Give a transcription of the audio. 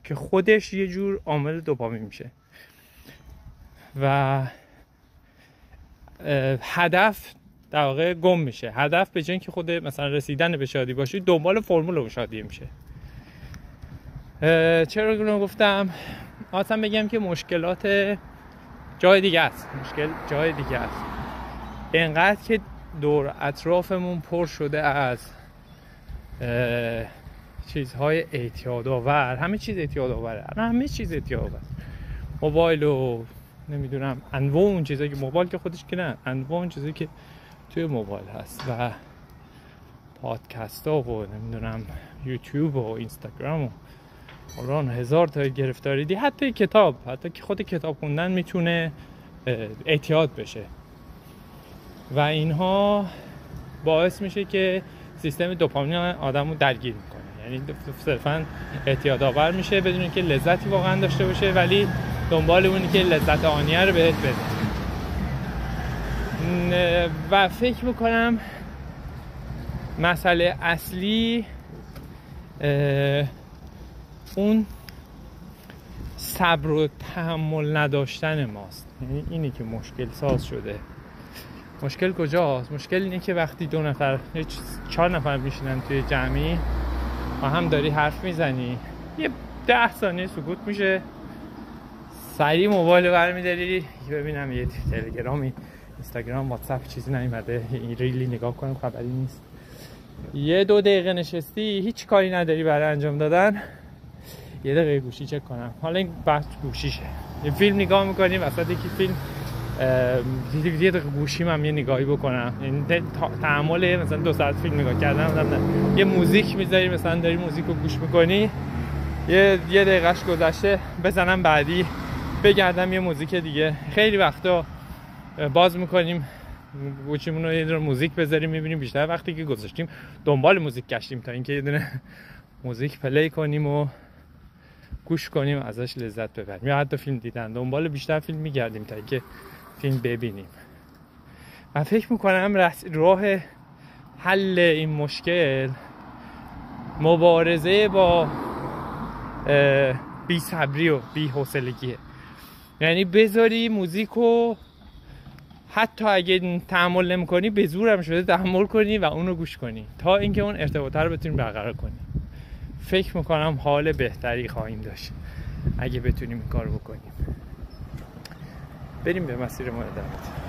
که خودش یه جور عامل دوپامین میشه و هدف در واقع گم میشه. هدف به جای اینکه خود مثلا رسیدن به شادی باشه، دنبال فرمول اون شادی میشه. چرا اینو گفتم؟ خواستم بگم که مشکلات جای دیگه است. مشکل جای دیگه است. اینقدر که دور اطرافمون پر شده از چیزهای اعتیادآور، همه چیز اعتیادآوره، همه چیز اعتیادآور، موبایل و نمیدونم انواع اون چیزایی که موبایل که خودش که نه، انواع اون چیزایی که توی موبایل هست و پادکست ها و نمیدونم یوتیوب و اینستاگرام و قرآن، هزار تا گرفتاری دی. حتی کتاب، حتی که خود کتاب خوندن میتونه اعتیاد بشه و اینها باعث میشه که سیستم دوپامین آدمو درگیر میکنه. یعنی صرفا اعتیادآور میشه بدون اینکه لذتی واقعا داشته باشه، ولی دنبال اونی که لذت آنیه رو بهت بده. و فکر میکنم مسئله اصلی اون صبر و تحمل نداشتن ماست. یعنی اینی که مشکل ساز شده. مشکل کجاست؟ مشکل اینه که وقتی 2 نفر 4 نفر میشینن توی جمعی و هم داری حرف میزنی، یه 10 ثانیه سکوت میشه، سریع موبایل برمی‌داری ببینم یه تلگرامی، اینستاگرام، واتساپ چیزی نیومده، این ریلی نگاه کنم خبری نیست. 1-2 دقیقه نشستی، هیچ کاری نداری برای انجام دادن، یه دقیقه گوشی چک کنم. حالا این بحث گوشیشه. یه فیلم نگاه می‌کنی، وسط یکی فیلم یه دقیقه گوشیم هم یه نگاهی بکنم. این تحمل مثلا 2 ساعت فیلم نگاه کردن یه موزیک میذاری، مثلا داری موزیک رو گوش میکنی، یه دقیقهش گذشته بزنم بعدی بگردم یه موزیک دیگه. خیلی وقتا باز میکنیم گوشیمون رو، یه دونه موزیک بذاریم، میبینیم بیشتر وقتی که گذاشتیم دنبال موزیک گشتیم تا اینکه یه دونه موزیک پلی کنیم و گوش کنیم ازش لذت ببریم. یا حتی فیلم دیدن، دنبال بیشتر فیلم میگردیم تا اینکه فیلم ببینیم. من فکر میکنم راه حل این مشکل مبارزه با بی صبری و بی حوصلگیه. یعنی بذاری موزیکو، حتی اگه تحمل نمی‌کنی به زور هم شده تحمل کنی و اونو گوش کنی تا اینکه اون ارتباط رو بتونیم برقرار کنیم. فکر میکنم حال بهتری خواهیم داشت اگه بتونیم این کارو بکنیم. بریم به مسیر ما ادامه بدیم.